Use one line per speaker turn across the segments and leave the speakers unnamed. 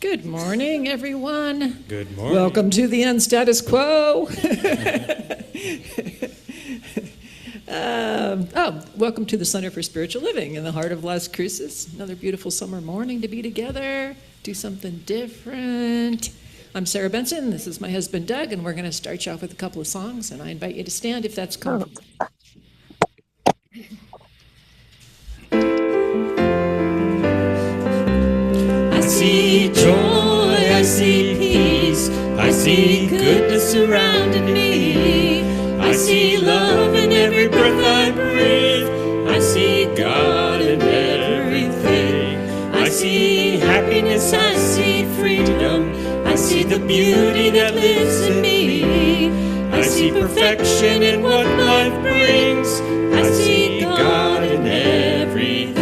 Good morning, everyone.
Good morning.
Welcome to the Unstatus Quo. Welcome to the Center for Spiritual Living in the heart of Las Cruces. Another beautiful summer morning to be together, do something different. I'm Sarah Benson. This is my husband, Doug, and we're going to start you off with a couple of songs, and I invite you to stand if that's comfortable.
I see joy, I see peace, I see goodness surrounding me. I see love in every breath I breathe. I see God in everything. I see happiness, I see freedom. I see the beauty that lives in me. I see perfection in what life brings. I see God in everything.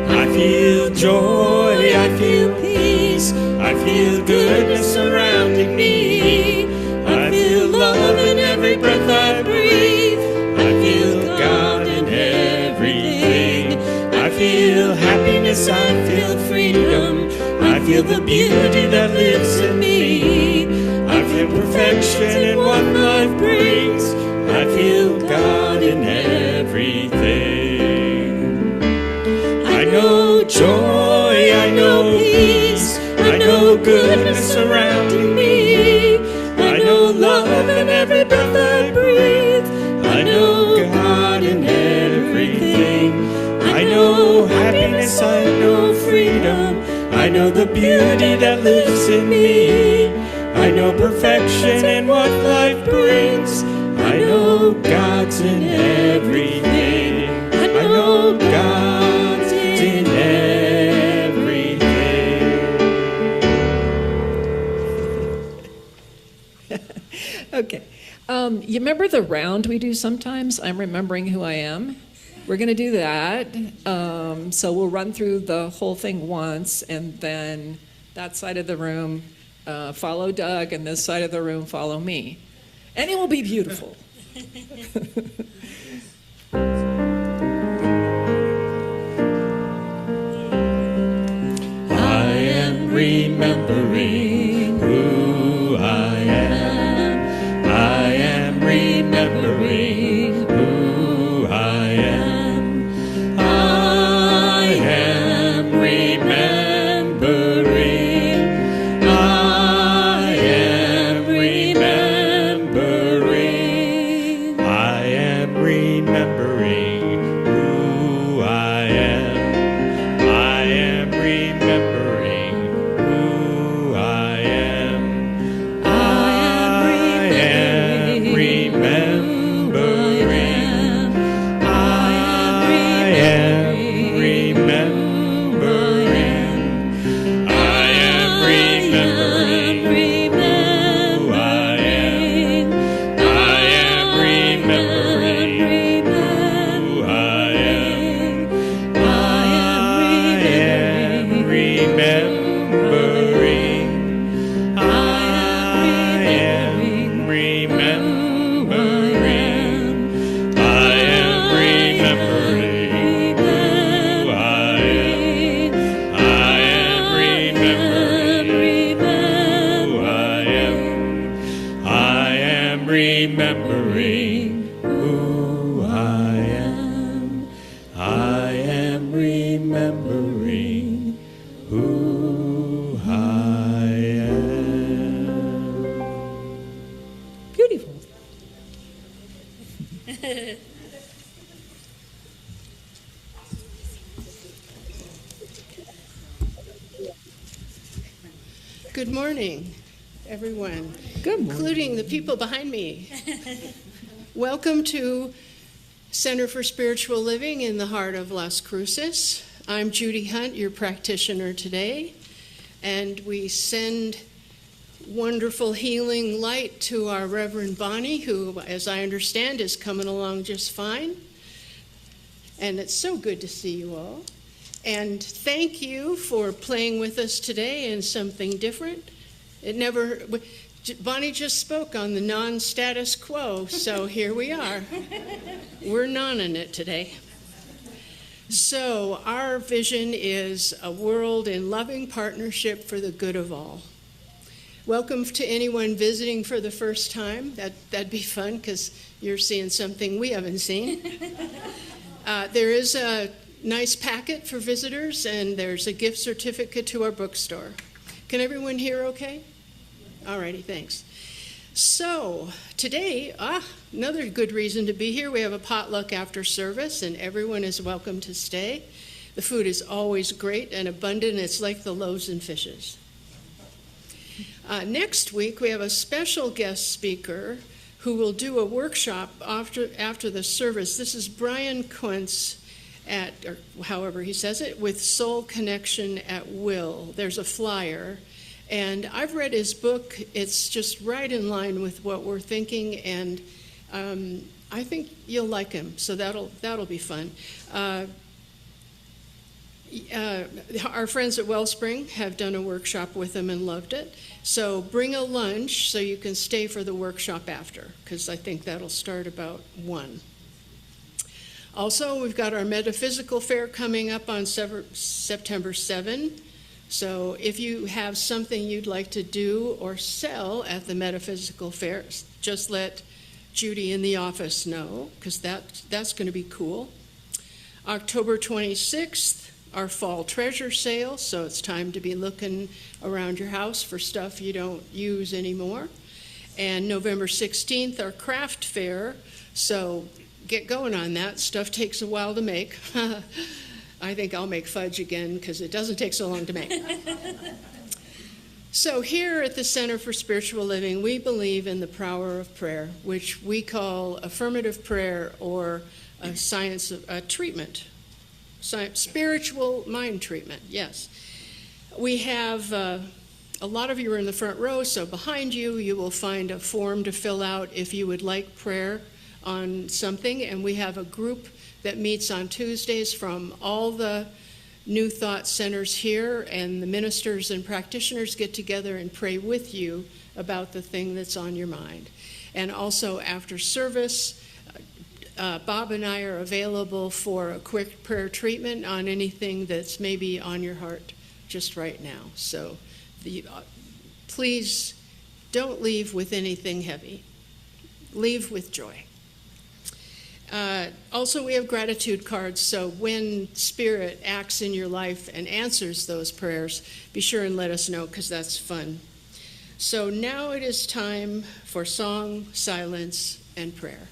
I feel joy, I feel peace, I feel goodness surrounding me. I feel love in every breath I breathe. I feel God in everything. I feel happiness, I feel freedom. I feel the beauty that lives in me. I feel perfection in what life brings. I feel God in everything. I know joy, I know peace, I know goodness surrounding me. I know love in every breath I breathe. I know God in everything. I know happiness, I know freedom. I know the beauty that lives in me. I know perfection in what life brings. I know God's in everything. I know God's in everything.
Okay. You remember the round we do sometimes? I'm remembering who I am. We're going to do that. So we'll run through the whole thing once, and then that side of the room follow Doug, and this side of the room follow me. And it will be beautiful.
I am remembering who I am. I am remembering who I am. I am remembering. I am remembering. I am remembering who I am. I am remembering who I am. I am remembering. I am remembering. I am remembering who I am. I am remembering who I am. I am remembering. I am remembering. I am remembering who I am. I am remembering who I am. I am remembering who I am. I am remembering who I am.
Beautiful.
Good morning, everyone,
Good morning.
including the people behind me. Welcome to Center for Spiritual Living in the heart of Las Cruces. I'm Judy Hunt, your practitioner today, and we send wonderful healing light to our Reverend Bonnie, who, as I understand, is coming along just fine. And it's so good to see you all. And thank you for playing with us today in something different. Bonnie just spoke on the non-status quo, so here we are. We're non-ing it today. So, our vision is a world in loving partnership for the good of all. Welcome to anyone visiting for the first time. That'd be fun because you're seeing something we haven't seen. There is a nice packet for visitors, and there's a gift certificate to our bookstore. Can everyone hear okay? All righty, thanks. So today, another good reason to be here. We have a potluck after service, and everyone is welcome to stay. The food is always great and abundant. It's like the loaves and fishes. Next week, we have a special guest speaker who will do a workshop after the service. This is Brian Kuntz or however he says it, with Soul Connection at Will. There's a flyer. And I've read his book. It's just right in line with what we're thinking, and I think you'll like him, so that'll be fun. Our friends at Wellspring have done a workshop with him and loved it. So bring a lunch so you can stay for the workshop after, because I think that'll start about 1. Also, we've got our metaphysical fair coming up on September 7. So if you have something you'd like to do or sell at the metaphysical fair, just let Judy in the office know, because that's going to be cool. October 26th, our fall treasure sale, so it's time to be looking around your house for stuff you don't use anymore. And November 16th, our craft fair, so get going on that. Stuff takes a while to make. I think I'll make fudge again because it doesn't take so long to make. So here at the Center for Spiritual Living, we believe in the power of prayer, which we call affirmative prayer or a treatment, spiritual mind treatment, yes. We have, a lot of you are in the front row, so behind you, you will find a form to fill out if you would like prayer on something, and we have a group that meets on Tuesdays from all the New Thought centers here, and the ministers and practitioners get together and pray with you about the thing that's on your mind. And also after service, Bob and I are available for a quick prayer treatment on anything that's maybe on your heart just right now. So please don't leave with anything heavy. Leave with joy. Also, we have gratitude cards, so when Spirit acts in your life and answers those prayers, be sure and let us know, because that's fun. So now it is time for song, silence, and prayer.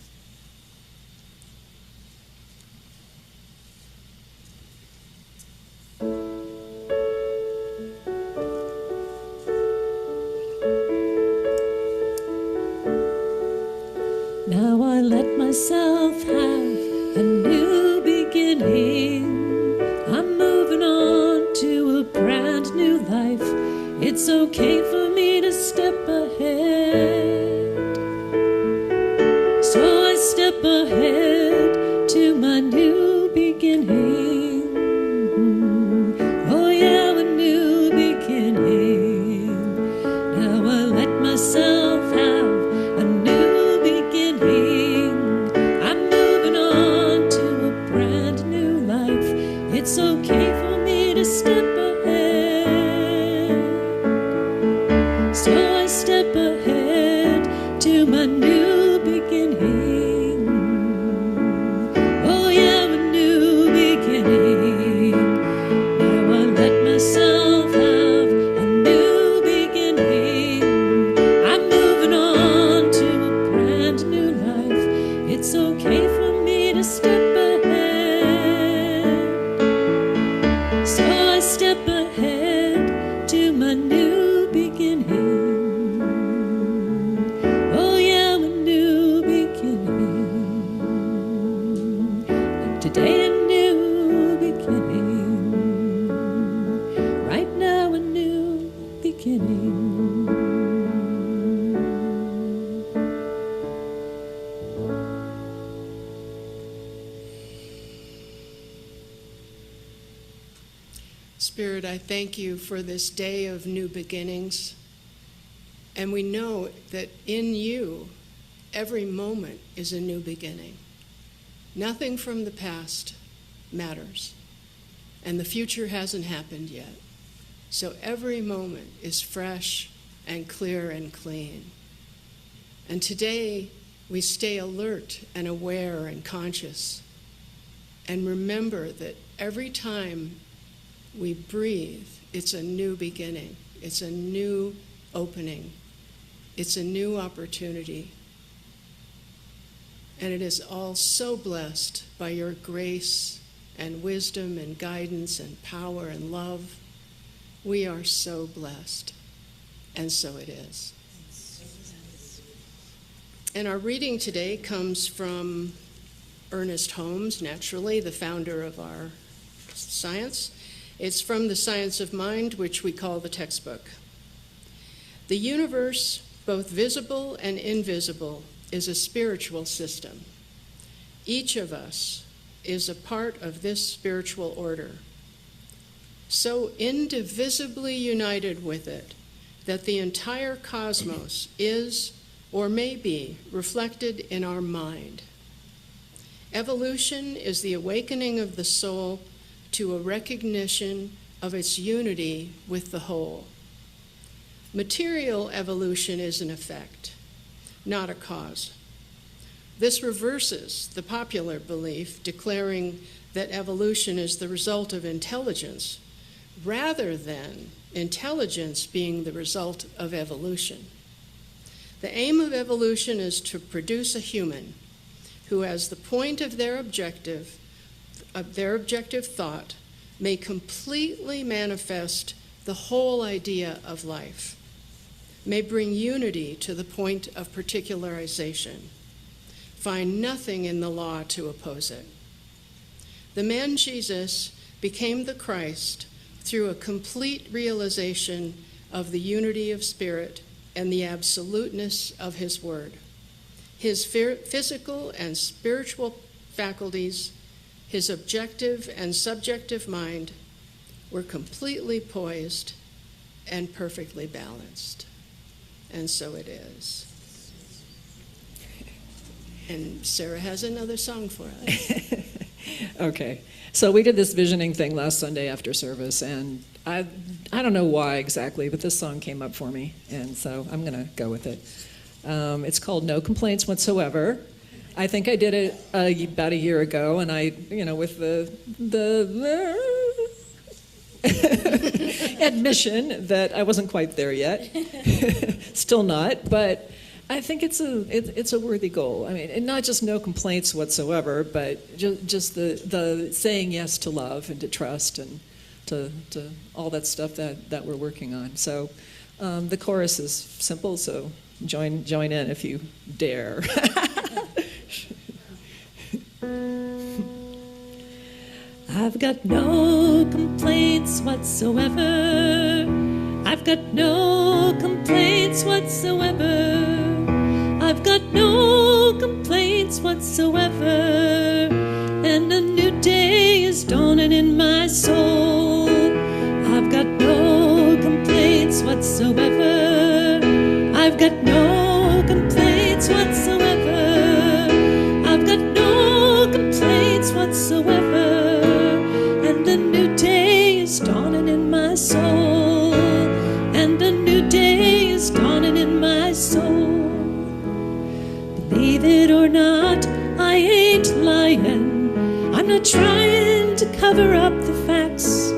Now I let myself have a new beginning. I'm moving on to a brand new life. It's okay for me to step ahead. So I step ahead to my new beginning. Oh yeah, a new beginning. Now I let myself have a new beginning. I'm moving on to a brand new life. It's okay for me to step ahead. So I step ahead to my new beginning. Oh yeah, a new beginning. Now I let myself have a new beginning. I'm moving on to a brand new life. It's okay for me to step ahead. So I step ahead to my new beginning. Oh yeah, a new beginning. And today a new beginning. Right now a new beginning.
Spirit, I thank you for this day of new beginnings. And we know that in you, every moment is a new beginning. Nothing from the past matters. And the future hasn't happened yet. So every moment is fresh and clear and clean. And today, we stay alert and aware and conscious. And remember that every time we breathe, it's a new beginning. It's a new opening. It's a new opportunity. And it is all so blessed by your grace and wisdom and guidance and power and love. We are so blessed. And so it is. And our reading today comes from Ernest Holmes, naturally, the founder of our science. It's from The Science of Mind, which we call the textbook. The universe, both visible and invisible, is a spiritual system. Each of us is a part of this spiritual order, so indivisibly united with it that the entire cosmos is, or may be, reflected in our mind. Evolution is the awakening of the soul to a recognition of its unity with the whole. Material evolution is an effect, not a cause. This reverses the popular belief declaring that evolution is the result of intelligence, rather than intelligence being the result of evolution. The aim of evolution is to produce a human who, as the point of their objective thought, may completely manifest the whole idea of life, may bring unity to the point of particularization, find nothing in the law to oppose it. The man Jesus became the Christ through a complete realization of the unity of spirit and the absoluteness of his word. His physical and spiritual faculties, his objective and subjective mind were completely poised and perfectly balanced. And so it is. And Sarah has another song for us.
Okay. So we did this visioning thing last Sunday after service, and I don't know why exactly, but this song came up for me, and so I'm going to go with it. It's called No Complaints Whatsoever. I think I did it about a year ago, and I, with the admission that I wasn't quite there yet. Still not, but I think it's a worthy goal. I mean, and not just no complaints whatsoever, but just the saying yes to love and to trust and to all that stuff that we're working on. So the chorus is simple, so join in if you dare.
I've got no complaints whatsoever. I've got no complaints whatsoever. I've got no complaints whatsoever. And a new day is dawning in my soul. I've got no complaints whatsoever. I've got no complaints whatsoever. I've got no complaints whatsoever. And a new day is dawning in my soul. And a new day is dawning in my soul. Believe it or not, I ain't lying. I'm not trying to cover up the facts.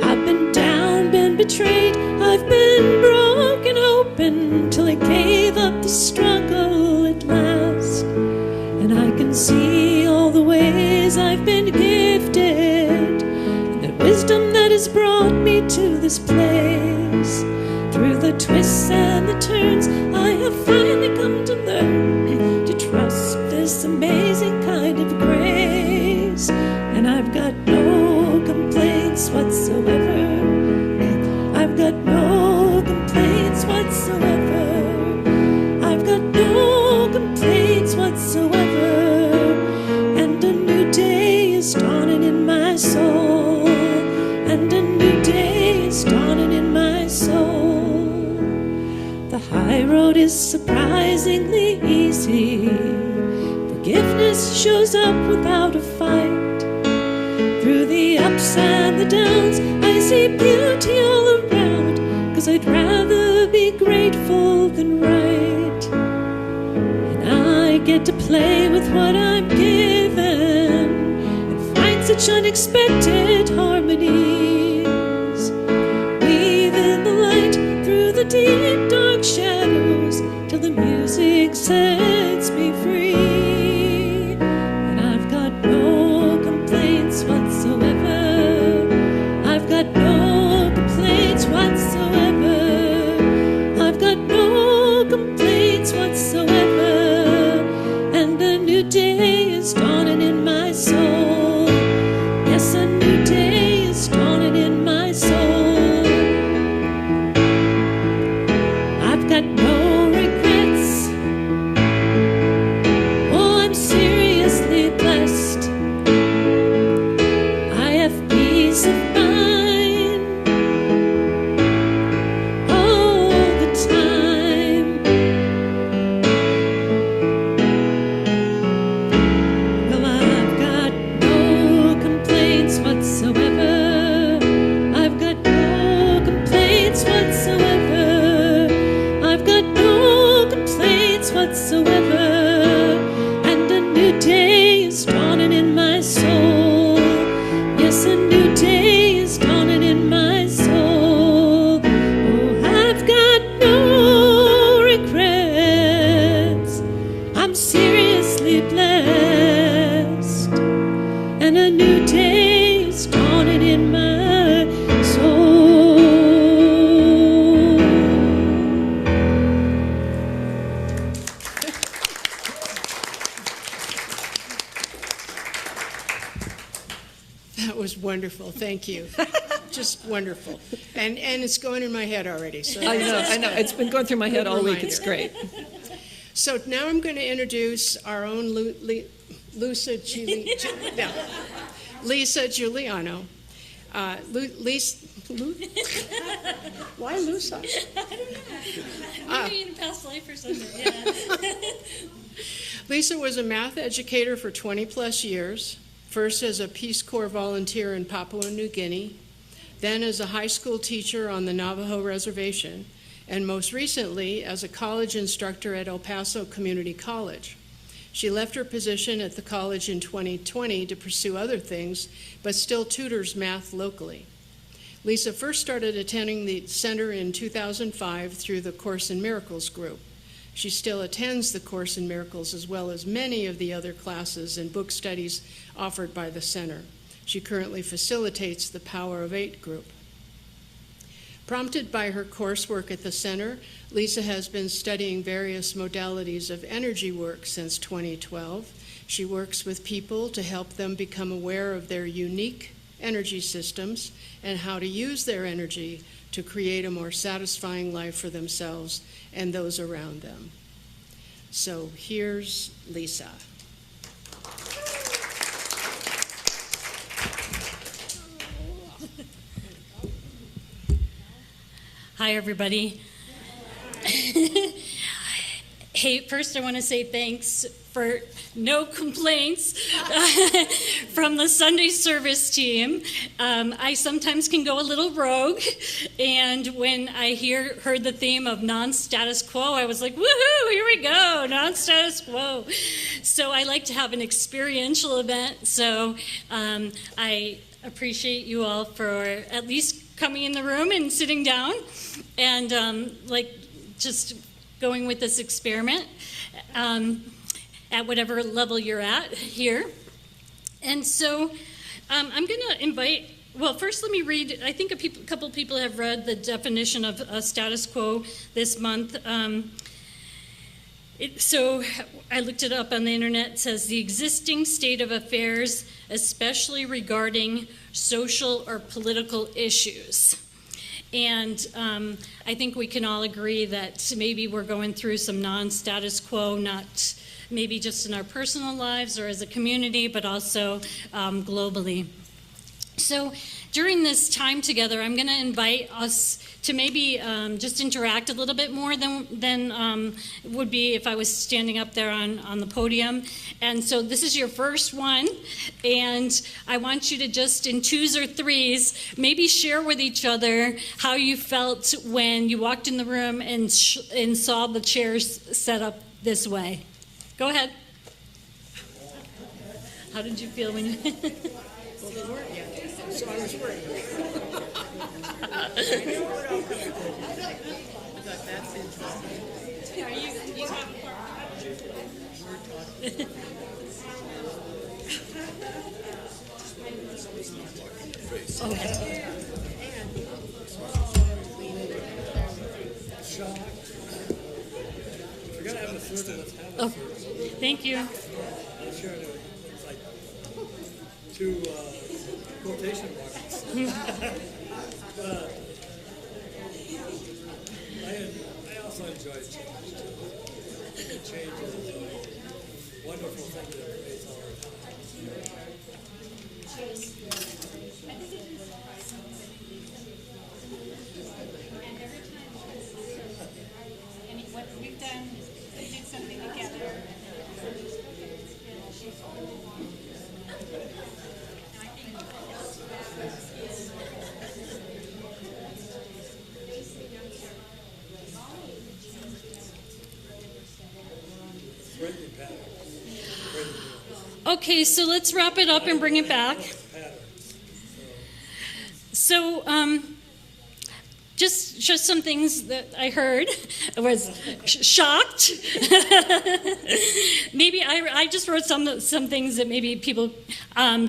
I've been down, been betrayed, I've been broken open till I gave up the struggle at last. And I can see all the ways I've been gifted, and that wisdom that has brought me to this place. Through the twists and the turns, I have finally come to learn to trust this amazing kind of grace. And I've got no complaints whatsoever. I've got no complaints whatsoever. I've got no complaints whatsoever. And a new day is dawning in my soul. And a new day is dawning in my soul. The high road is surprisingly easy. Forgiveness shows up without a fight. ups and the downs. I see beauty all around, 'cause I'd rather be grateful than right. And I get to play with what I'm given and find such unexpected harmonies. Weave in the light through the deep dark shadows till the music sets me free. And I've got no complaints whatsoever. I've got no complaints whatsoever. I've got no complaints whatsoever. And a new day is dawning in my soul. Yes, a new day is dawning in my soul. I've got no regrets. Oh, I'm seriously blessed. I have peace of mind all the time. Well, I've got no complaints whatsoever. I've got no complaints whatsoever. I've got no complaints whatsoever. And a new day is dawning in my soul. Yes, a new day is dawning in my soul. Oh, I've got no regrets. I'm seriously blessed. And a new day is dawning in my soul.
That was wonderful. Thank you. Just wonderful. And it's going in my head already. So
I know. It's been going through my head all week. It's great.
So now I'm going to introduce our own Lisa Juliano. Why Lusa?
Maybe in a past life or something, yeah.
Lisa was a math educator for 20 plus years, first as a Peace Corps volunteer in Papua New Guinea, then as a high school teacher on the Navajo Reservation, and most recently as a college instructor at El Paso Community College. She left her position at the college in 2020 to pursue other things, but still tutors math locally. Lisa first started attending the center in 2005 through the Course in Miracles group. She still attends the Course in Miracles as well as many of the other classes and book studies offered by the center. She currently facilitates the Power of Eight group. Prompted by her coursework at the center, Lisa has been studying various modalities of energy work since 2012. She works with people to help them become aware of their unique energy systems and how to use their energy to create a more satisfying life for themselves and those around them. So here's Lisa.
Hi, everybody. Hey, first I want to say thanks for no complaints from the Sunday service team. I sometimes can go a little rogue, and when I heard the theme of non-status quo, I was like, woohoo, here we go, non-status quo. So I like to have an experiential event, so I appreciate you all for at least coming in the room and sitting down and just going with this experiment at whatever level you're at here. And so I'm going to invite, well, first let me read, I think a couple people have read the definition of status quo this month. So I looked it up on the internet. It says the existing state of affairs, especially regarding social or political issues. And I think we can all agree that maybe we're going through some non-status quo, not maybe just in our personal lives or as a community, but also globally. So during this time together, I'm going to invite us to maybe just interact a little bit more than would be if I was standing up there on the podium. And so this is your first one, and I want you to just in twos or threes maybe share with each other how you felt when you walked in the room and saw the chairs set up this way. Go ahead. How did you feel when you...
Well, they weren't yet, so I was worried. That's interesting.
Are you have Okay. Oh, thank you.
It's like two quotation marks. But I also enjoy change. Change is a wonderful thing that creates all the time.
What we've done, we did something together. Okay, so let's wrap it up and bring it back. So, just some things that I heard. I was shocked. Maybe I just wrote some things that maybe people,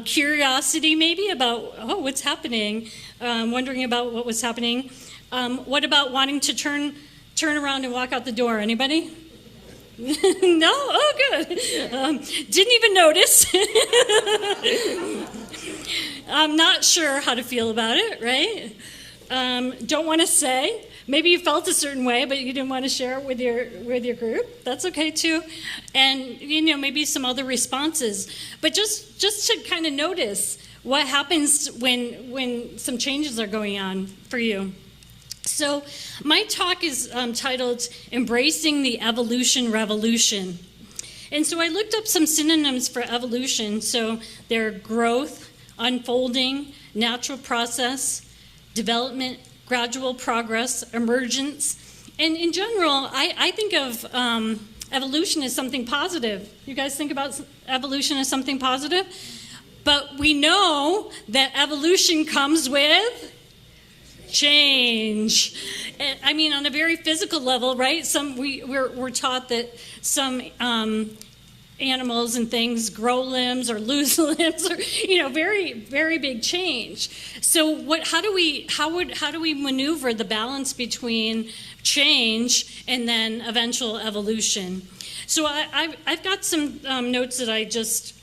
curiosity maybe about, oh, what's happening, wondering about what was happening. What about wanting to turn around and walk out the door? Anybody? No? Oh, good. Didn't even notice. I'm not sure how to feel about it, right? Don't want to say. Maybe you felt a certain way, but you didn't want to share it with your group. That's okay too. And maybe some other responses. But just to kind of notice what happens when some changes are going on for you. So my talk is titled Embracing the Evolution Revolution. And so I looked up some synonyms for evolution. So they're growth, unfolding, natural process, development, gradual progress, emergence. And in general, I think of evolution as something positive. You guys think about evolution as something positive? But we know that evolution comes with change. I mean, on a very physical level, right? We're taught that some animals and things grow limbs or lose limbs, or very, very big change. So, how do we maneuver the balance between change and then eventual evolution? So, I've got some notes that I just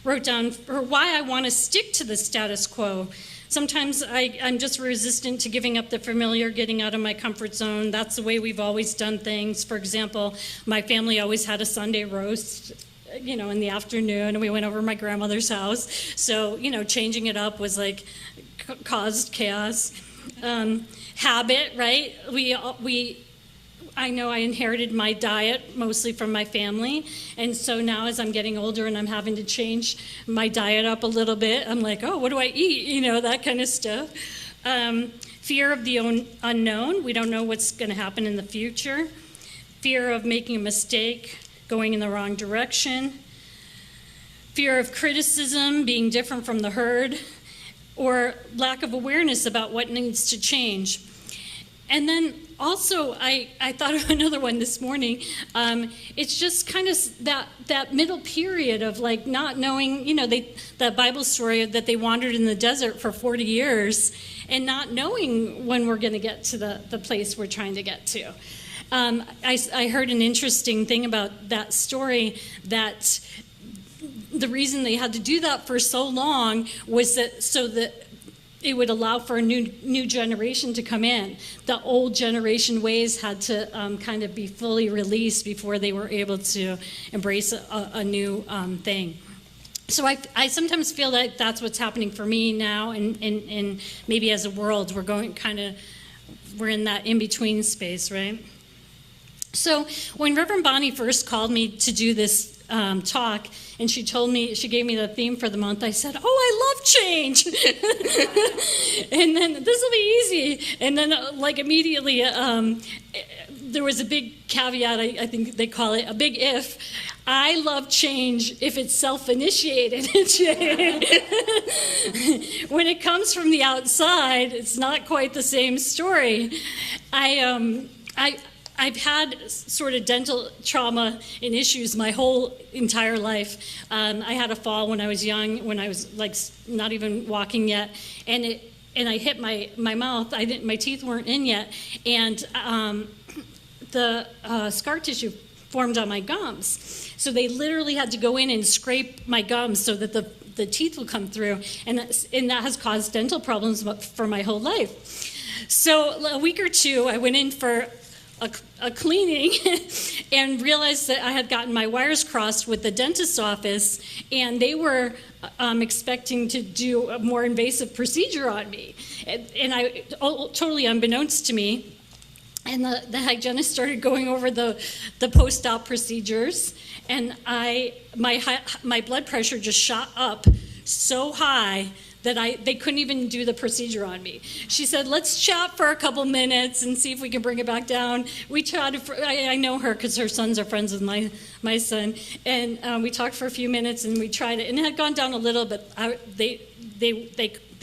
wrote down for why I want to stick to the status quo. Sometimes I'm just resistant to giving up the familiar, getting out of my comfort zone. That's the way we've always done things. For example, my family always had a Sunday roast, in the afternoon, and we went over to my grandmother's house. So, changing it up was like caused chaos. Habit, right? I know I inherited my diet mostly from my family, and so now as I'm getting older and I'm having to change my diet up a little bit, I'm like, oh, what do I eat? That kind of stuff. Fear of the unknown. We don't know what's going to happen in the future. Fear of making a mistake, going in the wrong direction. Fear of criticism, being different from the herd, or lack of awareness about what needs to change. And then also, I thought of another one this morning. It's just kind of that middle period of like not knowing, that Bible story that they wandered in the desert for 40 years and not knowing when we're going to get to the place we're trying to get to. I heard an interesting thing about that story, that the reason they had to do that for so long was so that it would allow for a new generation to come in. The old generation ways had to kind of be fully released before they were able to embrace a new thing. So I sometimes feel like that's what's happening for me now, and maybe as a world, we're in that in-between space, right? So when Reverend Bonnie first called me to do this talk, and she gave me the theme for the month, I said, oh, I love change. And then this will be easy. And then like immediately, there was a big caveat, I think they call it, a big if. I love change if it's self-initiated. When it comes from the outside, it's not quite the same story. I've had sort of dental trauma and issues my whole entire life. I had a fall when I was young, when I was like not even walking yet, and I hit my mouth. My teeth weren't in yet, and the scar tissue formed on my gums. So they literally had to go in and scrape my gums so that the teeth will come through, and that has caused dental problems for my whole life. So a week or two, I went in for a cleaning and realized that I had gotten my wires crossed with the dentist's office, and they were expecting to do a more invasive procedure on me. And I, totally unbeknownst to me, and the hygienist started going over the post-op procedures, and my blood pressure just shot up so high that they couldn't even do the procedure on me. She said, let's chat for a couple minutes and see if we can bring it back down. We chatted I know her because her sons are friends with my son, and we talked for a few minutes and we tried it, and it had gone down a little, but they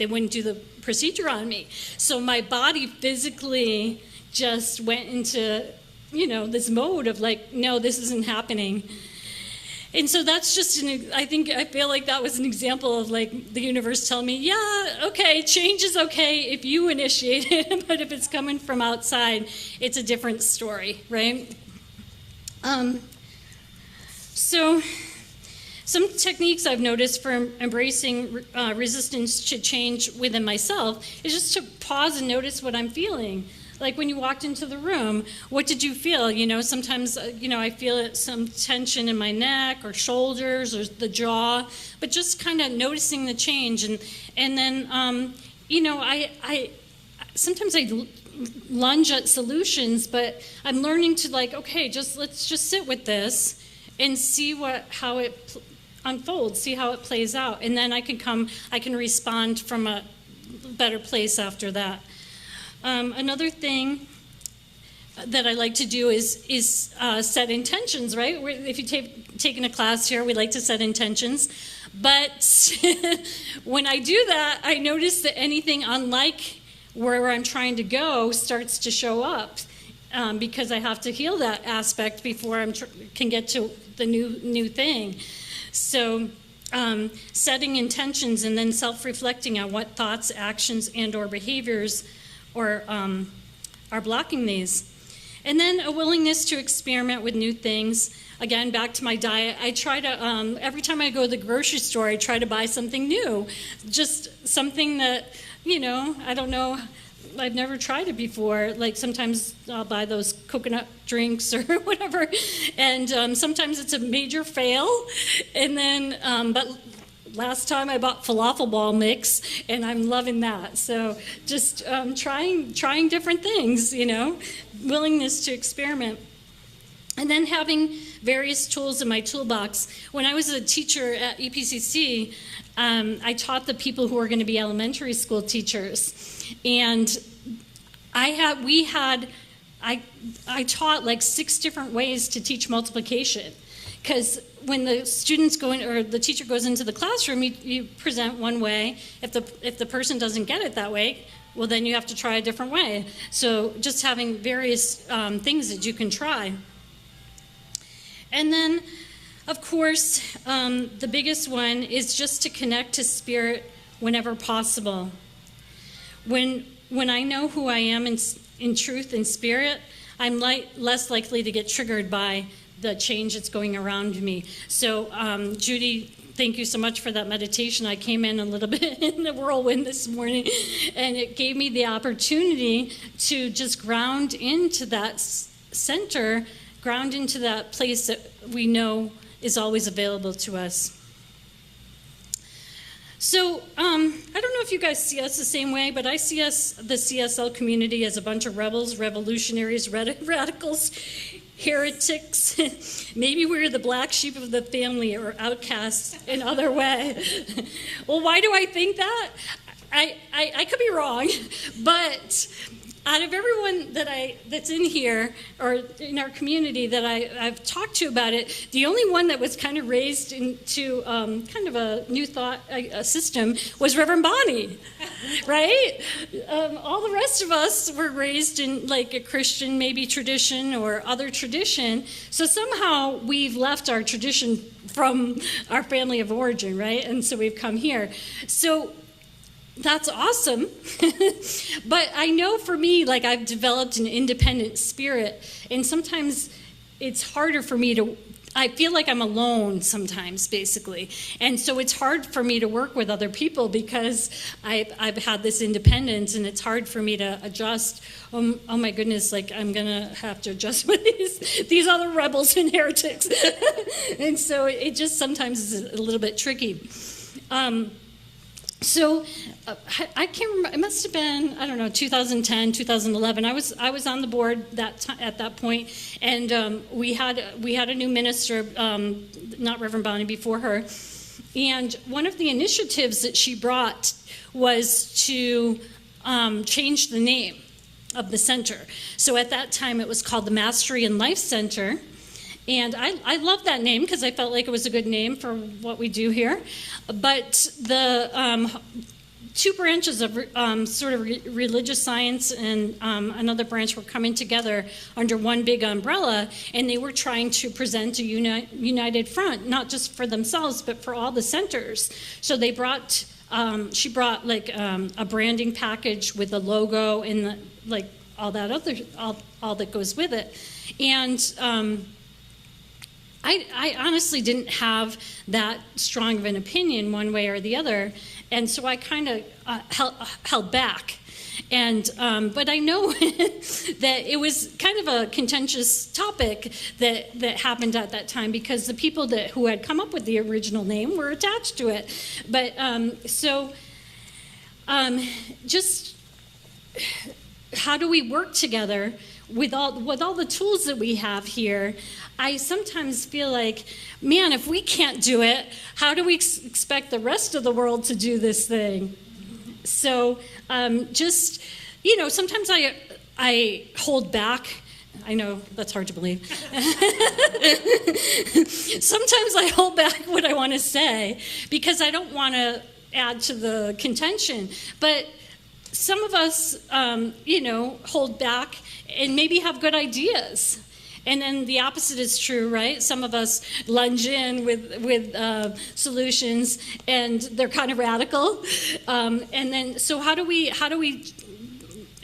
wouldn't do the procedure on me. So my body physically just went into, this mode of like, no, this isn't happening. And so that's just, I feel like that was an example of like the universe telling me, yeah, okay, change is okay if you initiate it, but if it's coming from outside, it's a different story, right? So some techniques I've noticed for embracing resistance to change within myself is just to pause and notice what I'm feeling. Like when you walked into the room, what did you feel? Sometimes, I feel some tension in my neck or shoulders or the jaw, but just kind of noticing the change. And then, I sometimes I lunge at solutions, but I'm learning to let's just sit with this and see how it unfolds, see how it plays out. And then I can respond from a better place after that. Another thing that I like to do is set intentions, right? If you've taken a class here, we like to set intentions. But when I do that, I notice that anything unlike where I'm trying to go starts to show up because I have to heal that aspect before I can get to the new thing. So setting intentions and then self-reflecting on what thoughts, actions, and or behaviors or are blocking these. And then a willingness to experiment with new things. Again, back to my diet, I try to, every time I go to the grocery store, I try to buy something new. Just something that, I don't know, I've never tried it before. Like sometimes I'll buy those coconut drinks or whatever, and sometimes it's a major fail. And then, but last time I bought falafel ball mix, and I'm loving that. So just trying different things, willingness to experiment. And then having various tools in my toolbox. When I was a teacher at EPCC, I taught the people who were going to be elementary school teachers. And I taught like 6 different ways to teach multiplication. Because when the students the teacher goes into the classroom, you present one way. If the person doesn't get it that way, well, then you have to try a different way. So just having various things that you can try. And then, of course, the biggest one is just to connect to spirit whenever possible. When I know who I am in truth and spirit, I'm less likely to get triggered by the change that's going around me. So Judy, thank you so much for that meditation. I came in a little bit in the whirlwind this morning, and it gave me the opportunity to just ground into that center, ground into that place that we know is always available to us. So, I don't know if you guys see us the same way, but I see us, the CSL community, as a bunch of rebels, revolutionaries, radicals, heretics. Maybe we're the black sheep of the family or outcasts in other way. Well, why do I think that? I could be wrong, but out of everyone that's in here or in our community that I've talked to about it, the only one that was kind of raised into kind of a new thought system was Reverend Bonnie, right? All the rest of us were raised in like a Christian maybe tradition or other tradition, so somehow we've left our tradition from our family of origin, right? And so we've come here. So that's awesome. But I know for me, like, I've developed an independent spirit, and sometimes it's harder for me to, I feel like I'm alone sometimes, basically. And so it's hard for me to work with other people because I've had this independence, and it's hard for me to adjust. Oh my goodness, like, I'm going to have to adjust with these other rebels and heretics. And so it just sometimes is a little bit tricky. So I can't remember, it must have been, I don't know, 2010, 2011. I was on the board at that point, and we had a new minister, not Reverend Bonnie, before her. And one of the initiatives that she brought was to change the name of the center. So at that time it was called the Mastery and Life Center. And I love that name because I felt like it was a good name for what we do here. But the two branches of sort of religious science and another branch were coming together under one big umbrella, and they were trying to present a united front, not just for themselves, but for all the centers. So they brought, she brought like a branding package with a logo and like all that other, all that goes with it. And I honestly didn't have that strong of an opinion one way or the other, and so I kind of held back. And but I know that it was kind of a contentious topic that happened at that time because the people who had come up with the original name were attached to it. But just how do we work together with all the tools that we have here? I sometimes feel like, man, if we can't do it, how do we expect the rest of the world to do this thing? So just, you know, sometimes I hold back. I know that's hard to believe. Sometimes I hold back what I want to say because I don't want to add to the contention. But some of us, you know, hold back and maybe have good ideas. And then the opposite is true, right? Some of us lunge in with solutions, and they're kind of radical. And then, so how do we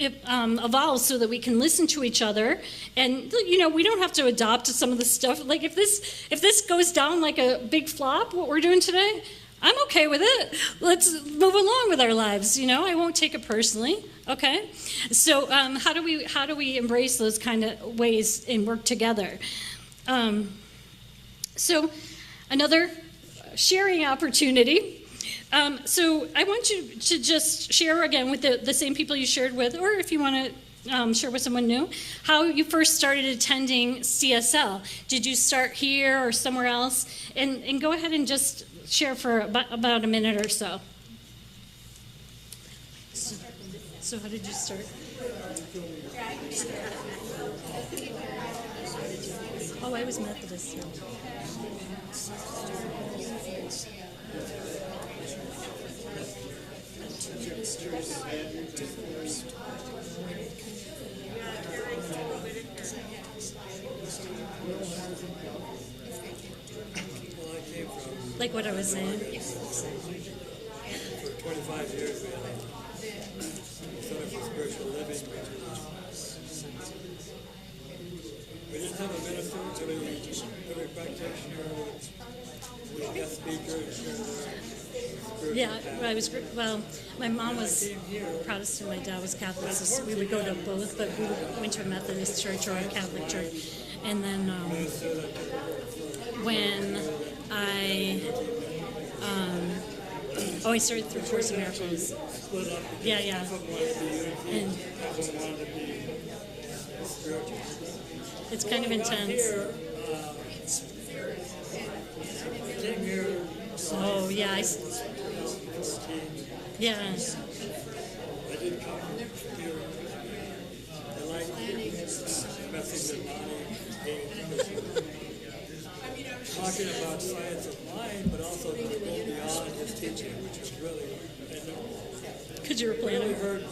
evolve so that we can listen to each other? And you know, we don't have to adopt to some of the stuff. Like if this goes down like a big flop, what we're doing today, I'm okay with it. Let's move along with our lives. You know, I won't take it personally. Okay, so how do we embrace those kind of ways and work together? So another sharing opportunity. So I want you to just share again with the same people you shared with, or if you want to share with someone new, how you first started attending CSL. Did you start here or somewhere else? And go ahead and just share for about a minute or so. So how did you start? Oh, I was Methodist. Yeah. Like what I was saying.
For 25 years, we had a Center for Spiritual Living. We didn't have a minister, every practitioner, we had guest speakers.
Yeah, I was, well, my mom was Protestant, my dad was Catholic, so we would go to both, but we went to a Methodist church or a Catholic church. And then when I Oh, I started through Course in Miracles.
split up.
Yeah, yeah.
Some wanted to be unity,
And
some wanted to be spiritual.
it's kind of intense.
Here, came here.
Oh, yeah. Yeah.
I did come here. I like messing with Bonnie, talking about science of mind, but also to go beyond his teaching, which is really,
Because you were
I really
planning.
heard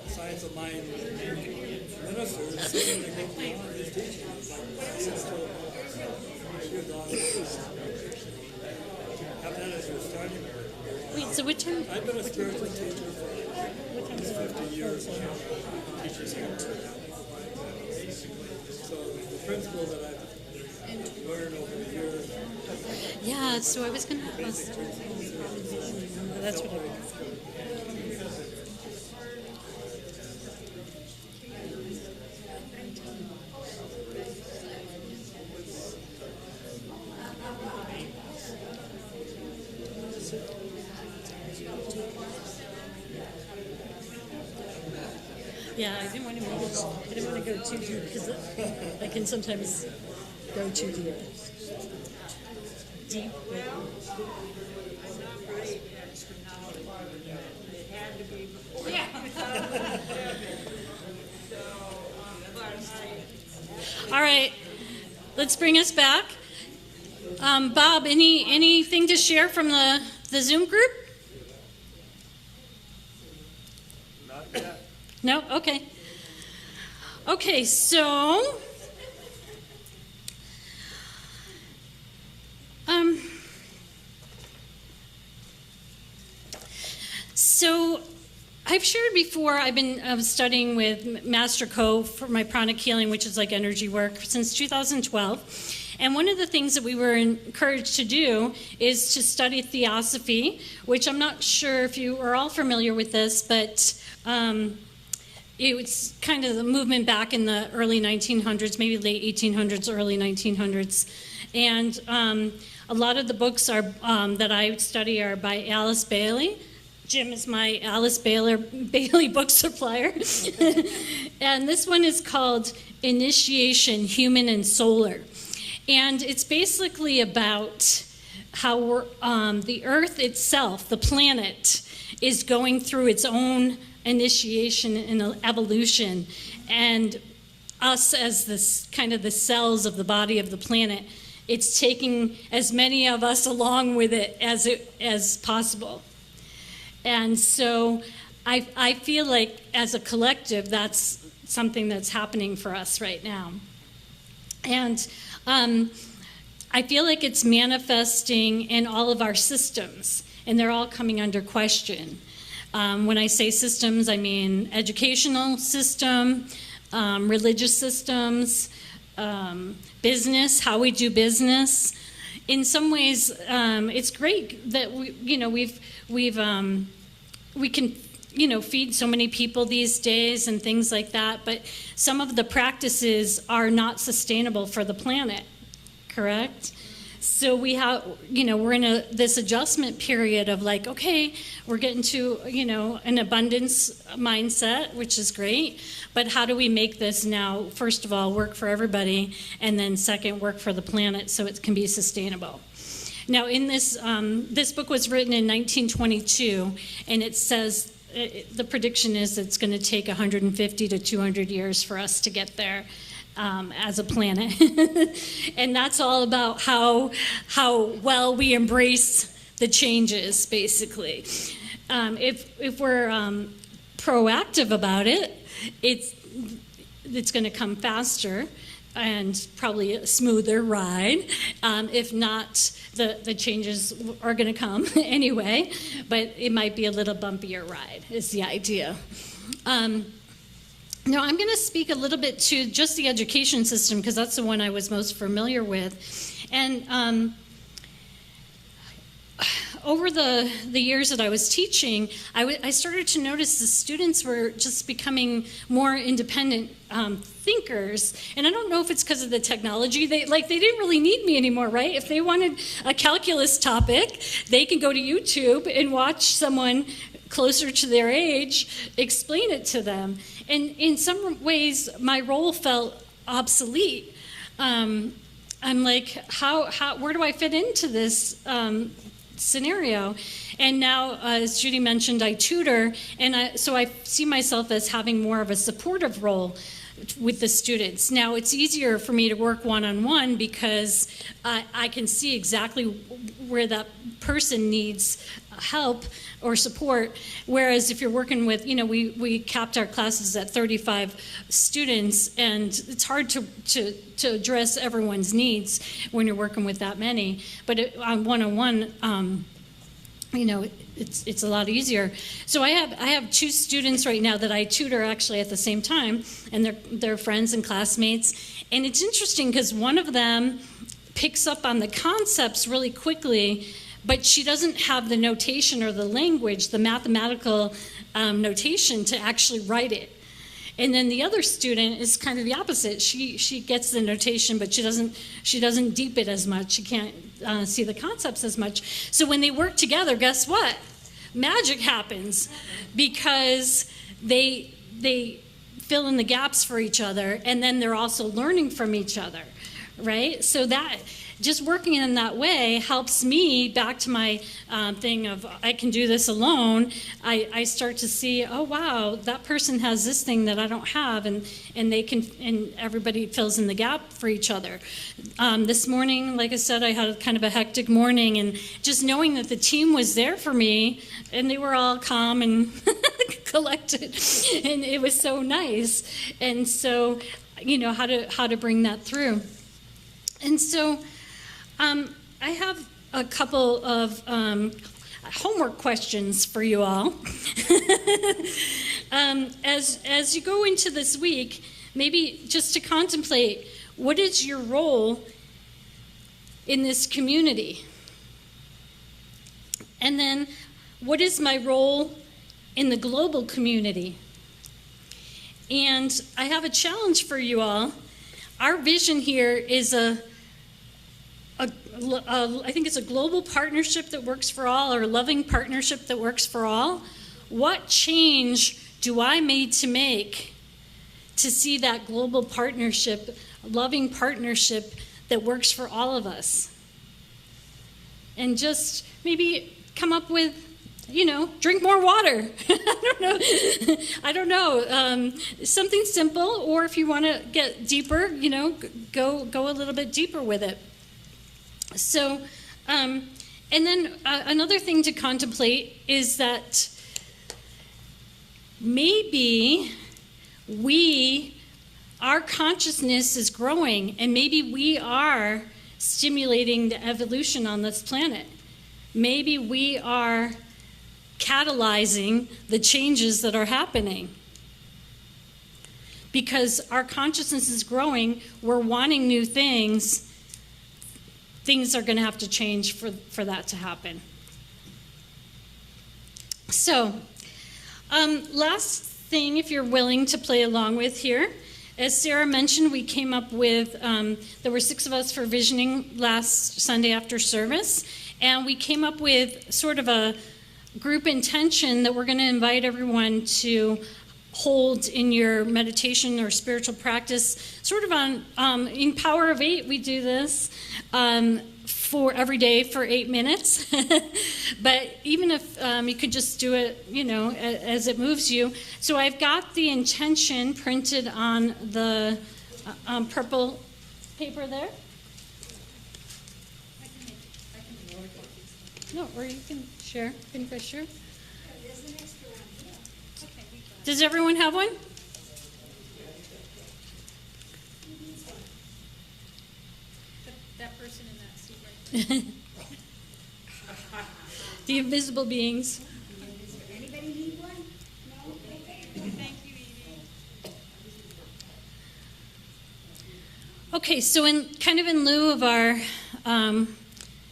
science of mind ministers saying to go beyond his teaching. It's like, he was told, your daughter, have that as your starting point.
Wait, so what time?
I've been a spiritual teacher for almost 50 years now, teaching here. So the principle that I've learned over the years,
Yeah, so I was going to ask. That's what I Yeah, I didn't want to go too deep because I can sometimes go too deep. Deep. All right, let's bring us back. Bob, anything to share from the Zoom group?
not yet.
No? Okay. Okay, so I've shared before, I've been studying with Master Co for my pranic healing, which is like energy work, since 2012. And one of the things that we were encouraged to do is to study theosophy, which I'm not sure if you are all familiar with this, but it was kind of the movement back in the early 1900s, maybe late 1800s, early 1900s. And a lot of the books are that I study are by Alice Bailey. Jim is my Alice Bailey book supplier. And this one is called Initiation, Human and Solar. And it's basically about how the Earth itself, the planet, is going through its own initiation and evolution. And us as this kind of the cells of the body of the planet, it's taking as many of us along with it as possible. And so I feel like as a collective, that's something that's happening for us right now. And I feel like it's manifesting in all of our systems, and they're all coming under question. When I say systems, I mean educational system, religious systems, business, how we do business. In some ways, it's great that we can feed so many people these days and things like that, but some of the practices are not sustainable for the planet, correct? So we have, we're in this adjustment period of like, okay, we're getting to, an abundance mindset, which is great, but how do we make this now, first of all, work for everybody, and then second, work for the planet so it can be sustainable? Now, in this book was written in 1922, and it says, the prediction is it's going to take 150 to 200 years for us to get there as a planet. And that's all about how well we embrace the changes, basically. If we're proactive about it, it's going to come faster and probably a smoother ride. If not, the changes are going to come anyway, but it might be a little bumpier ride, is the idea. Now, I'm going to speak a little bit to just the education system, because that's the one I was most familiar with. And over the years that I was teaching, I started to notice the students were just becoming more independent thinkers. And I don't know if it's because of the technology. They didn't really need me anymore, right? If they wanted a calculus topic, they can go to YouTube and watch someone closer to their age explain it to them. And in some ways, my role felt obsolete. I'm like, where do I fit into this scenario? And now, as Judy mentioned, I tutor, and so I see myself as having more of a supportive role with the students. Now, it's easier for me to work one-on-one because I can see exactly where that person needs help or support, whereas if you're working with, we capped our classes at 35 students, and it's hard to address everyone's needs when you're working with that many. But on one-on-one, it's a lot easier. So I have 2 students right now that I tutor actually at the same time, and they're friends and classmates. And it's interesting because one of them picks up on the concepts really quickly, but she doesn't have the notation or the language, the mathematical notation to actually write it. And then the other student is kind of the opposite. She gets the notation, but she doesn't deep it as much. She can't see the concepts as much. So when they work together, guess what? Magic happens, because they fill in the gaps for each other, and then they're also learning from each other, right? So that just working in that way helps me, back to my thing of I can do this alone. I start to see, oh wow, that person has this thing that I don't have, and they can, and everybody fills in the gap for each other. This morning, like I said, I had kind of a hectic morning, and just knowing that the team was there for me, and they were all calm and collected, and it was so nice. And so, how to bring that through. And so, I have a couple of homework questions for you all. As you go into this week, maybe just to contemplate, what is your role in this community? And then, what is my role in the global community? And I have a challenge for you all. Our vision here is I think it's a global partnership that works for all, or a loving partnership that works for all. What change do I need to make to see that global partnership, loving partnership that works for all of us? And just maybe come up with, drink more water. I don't know. Something simple, or if you want to get deeper, go a little bit deeper with it. So, and then another thing to contemplate is that maybe our consciousness is growing, and maybe we are stimulating the evolution on this planet. Maybe we are catalyzing the changes that are happening. Because our consciousness is growing, we're wanting new things. Things are going to have to change for that to happen. So, last thing, if you're willing to play along with here, as Sarah mentioned, we came up with, there were 6 of us for visioning last Sunday after service, and we came up with sort of a group intention that we're going to invite everyone to hold in your meditation or spiritual practice, sort of on, in Power of 8, we do this for every day for 8 minutes. But even if you could just do it, as it moves you. So I've got the intention printed on the purple paper there. No, or you can share. Can you guys share? Does everyone have one? That person in that seat right there. The invisible beings.
Anybody need one? No?
Thank you, Edie. Okay, so in lieu of our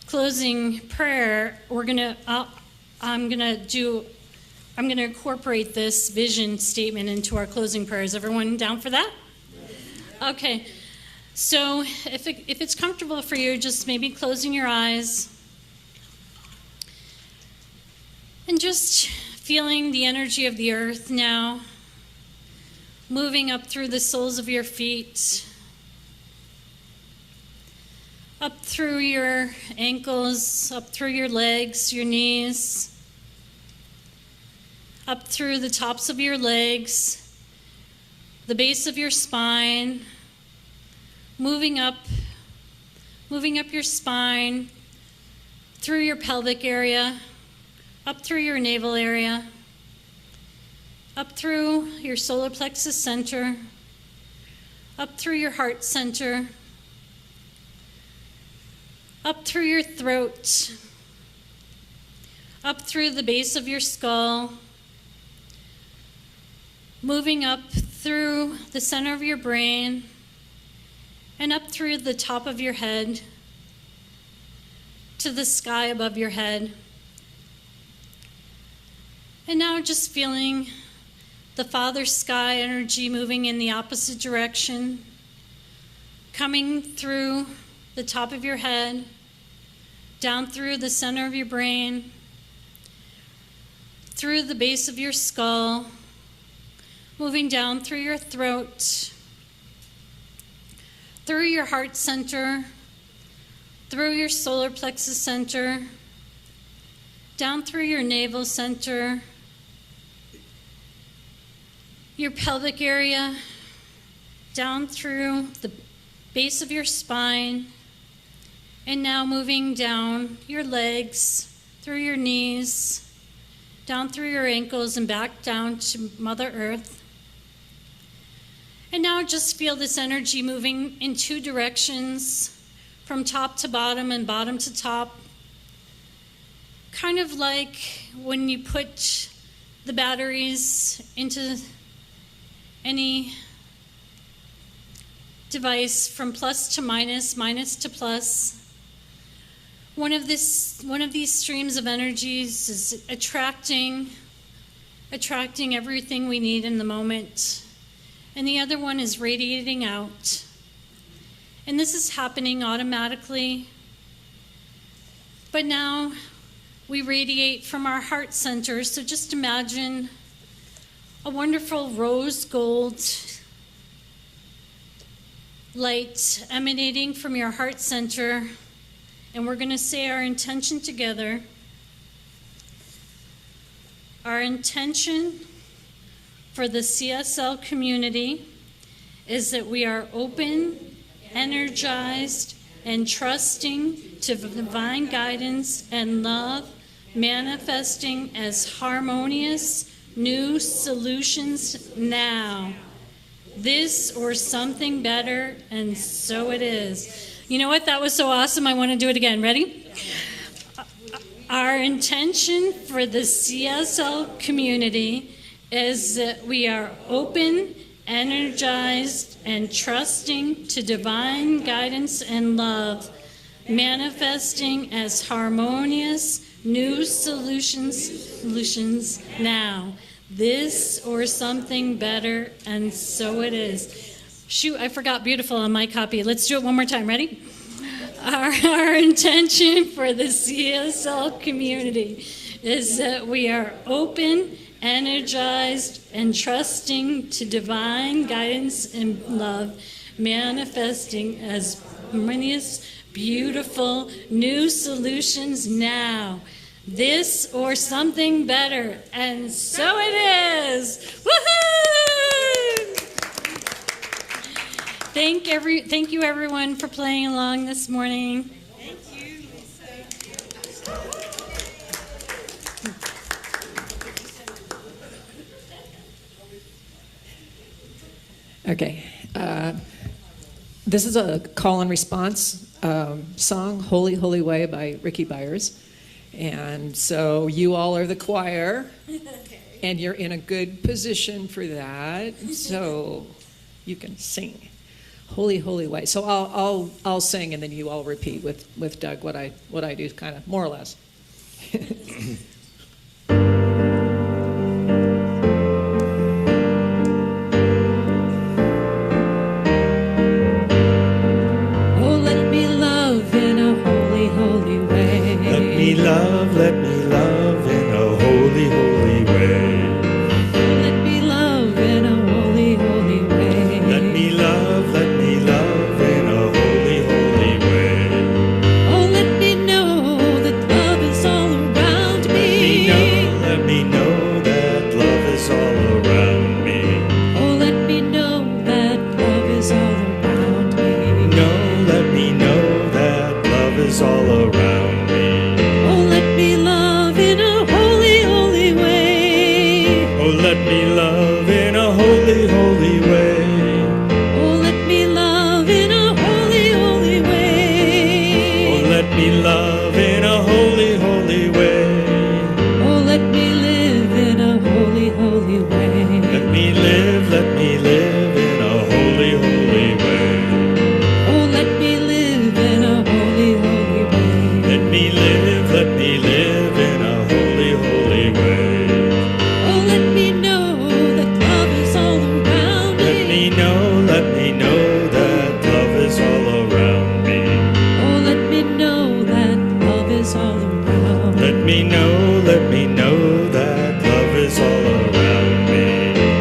closing prayer, I'm gonna incorporate this vision statement into our closing prayer. Is everyone down for that? Okay. So if it's comfortable for you, just maybe closing your eyes and just feeling the energy of the earth now, moving up through the soles of your feet, up through your ankles, up through your legs, your knees, up through the tops of your legs, the base of your spine, moving up your spine, through your pelvic area, up through your navel area, up through your solar plexus center, up through your heart center, up through your throat, up through the base of your skull, moving up through the center of your brain, and up through the top of your head to the sky above your head. And now just feeling the Father Sky energy moving in the opposite direction, coming through the top of your head, down through the center of your brain, through the base of your skull, moving down through your throat, through your heart center, through your solar plexus center, down through your navel center, your pelvic area, down through the base of your spine, and now moving down your legs, through your knees, down through your ankles and back down to Mother Earth. And now just feel this energy moving in two directions, from top to bottom and bottom to top. Kind of like when you put the batteries into any device from plus to minus, minus to plus. One of these streams of energies is attracting everything we need in the moment. And the other one is radiating out. And this is happening automatically. But now we radiate from our heart center. So just imagine a wonderful rose gold light emanating from your heart center. And we're going to say our intention together. Our intention for the CSL community is that we are open, energized, and trusting to divine guidance and love, manifesting as harmonious new solutions now. This or something better, and so it is. You know what? That was so awesome. I want to do it again. Ready? Our intention for the CSL community is that we are open, energized, and trusting to divine guidance and love, manifesting as harmonious new solutions now. This or something better, and so it is. Shoot, I forgot beautiful on my copy. Let's do it one more time. Ready? Our intention for the CSL community is that we are open, energized, and trusting to divine guidance and love, manifesting as harmonious, beautiful, new solutions now. This or something better, and so it is. Woohoo! Thank you everyone for playing along this morning.
Thank you, Lisa.
Okay. This is a call and response song, Holy, Holy Way by Ricky Byers. And so you all are the choir, and you're in a good position for that, so you can sing. Holy, holy way. So I'll sing, and then you all repeat with Doug what I do, kind of more or less.
Oh, let me love in a holy, holy way.
Let me love in a holy, holy way.
Let me love in a holy, holy way.
Let me love in a holy, holy way.
Oh, let me know that love is all around me.
Let me know that love is all around me.
Oh, let me know that love is all around me.
Let me know that love is all around me.
Oh, let me love in a holy, holy way.
Oh, let me love in a holy, holy way.
Oh, let me love in a holy, holy way.
Oh, let me love in a holy, holy way.
Oh, let me live in a holy, holy way.
Let me live in a holy, holy way.
Oh, let me live in a holy, holy way.
Let me live in a holy, holy way.
Oh, let me know that love is all around me.
Let me know that love is all around me.
Oh, let me know that love is all around me.
Let me know that love is all around me.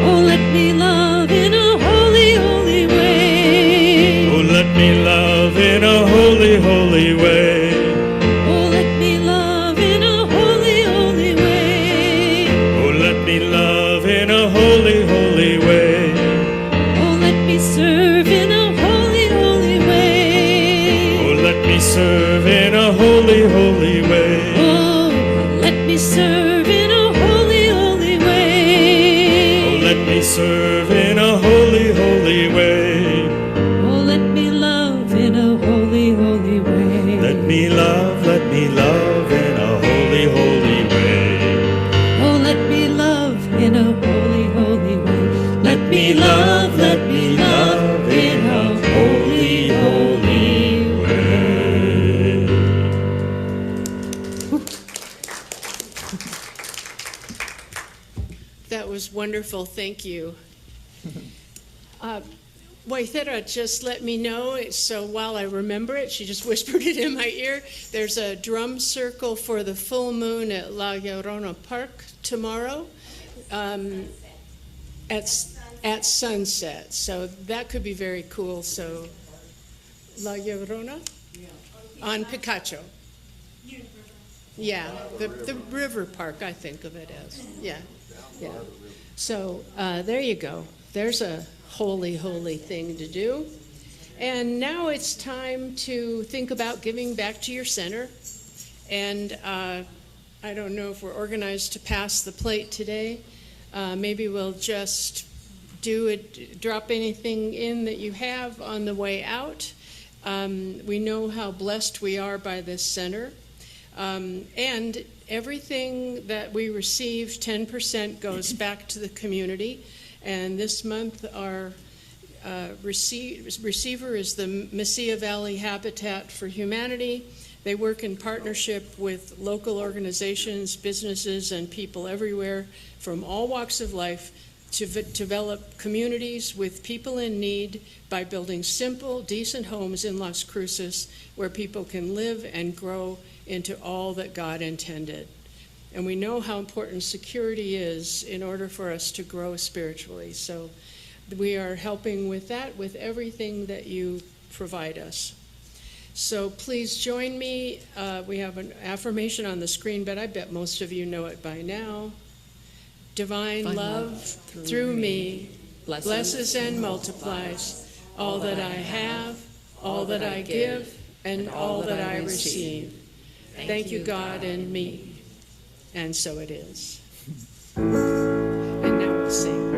Oh, let me love in a holy, holy way.
Oh, let me love in a holy, holy way.
Oh, let me love in a holy, holy way.
Oh, let me love in a holy, holy way.
Oh, let me serve in a holy, holy way.
Oh, let me serve in a holy, holy way.
Oh, let me serve in a holy, holy way.
Oh, let me serve in a holy, holy way.
Oh, let me love in a holy, holy way.
Let me love in a holy, holy way.
Oh, let me love in a holy, holy way.
Let me love in a holy, holy way.
That was wonderful. Thank you. Waithera just let me know, so while I remember it, she just whispered it in my ear. There's a drum circle for the full moon at La Llorona Park tomorrow at sunset. So that could be very cool. So La Llorona? On Picacho. Yeah, the river park, I think of it as. Yeah. So there you go. There's a holy, holy thing to do. And now it's time to think about giving back to your center. And I don't know if we're organized to pass the plate today. Maybe we'll just do it, drop anything in that you have on the way out. We know how blessed we are by this center. And everything that we receive, 10% goes back to the community. And this month, our receiver is the Mesilla Valley Habitat for Humanity. They work in partnership with local organizations, businesses, and people everywhere from all walks of life to develop communities with people in need by building simple, decent homes in Las Cruces where people can live and grow into all that God intended. And we know how important security is in order for us to grow spiritually. So we are helping with that, with everything that you provide us. So please join me. We have an affirmation on the screen, but I bet most of you know it by now. Divine love through me blesses and multiplies all that I have, all that I give, and all that I receive. Thank you, God, and me. And so it is. And now we'll sing.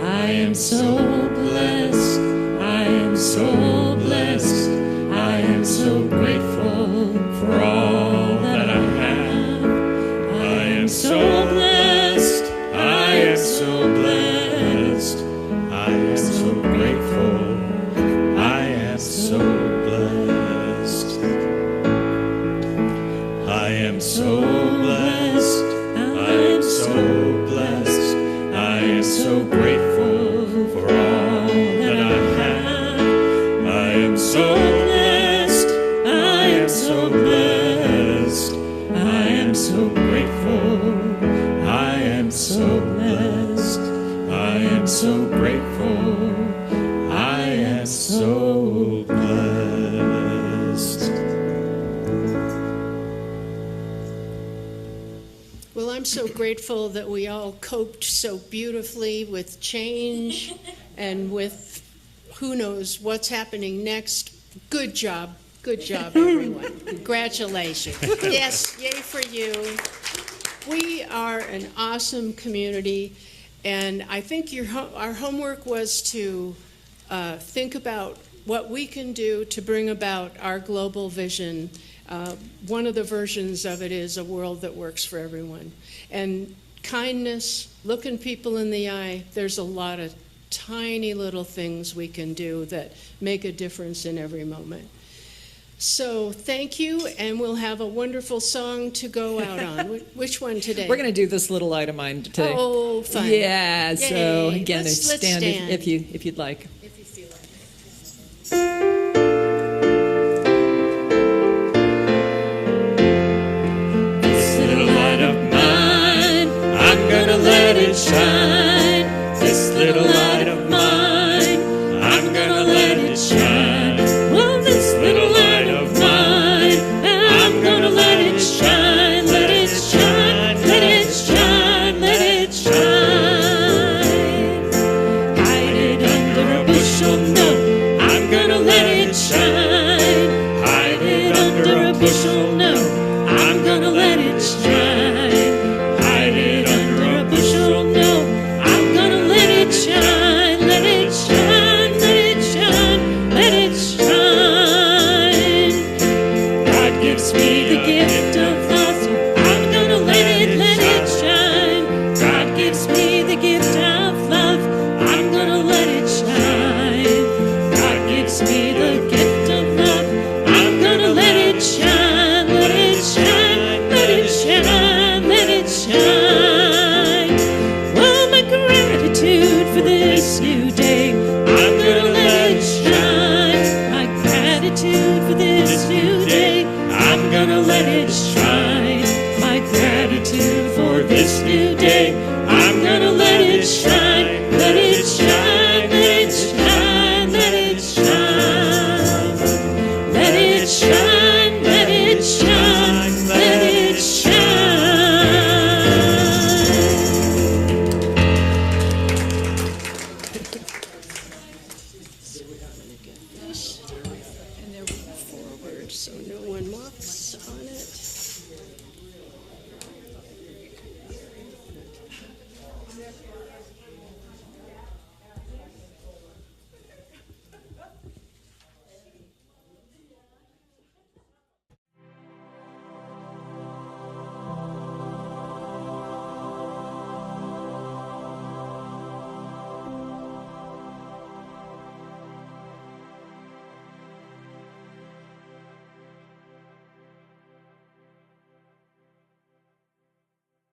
I am so blessed. I am so blessed. I am so grateful for all that I have. I am so blessed. I am so blessed. I am so grateful
so grateful for all that I have. I am so blessed. I am so blessed. I am so grateful. I am so blessed. I am so grateful. I am so blessed.
Well, I'm so grateful that we all coped so beautifully with change and with who knows what's happening next. Good job. Good job, everyone. Congratulations. Yes, yay for you. We are an awesome community, and I think our homework was to think about what we can do to bring about our global vision. One of the versions of it is a world that works for everyone. And kindness, looking people in the eye, there's a lot of tiny little things we can do that make a difference in every moment. So thank you, and we'll have a wonderful song to go out on. Which one today?
We're going to do this little item mine today.
Oh, fun.
Yeah, so
Yay.
again,
Let's
stand
stand.
if you'd like.
If you feel like it.
This little light of mine, I'm gonna let it shine.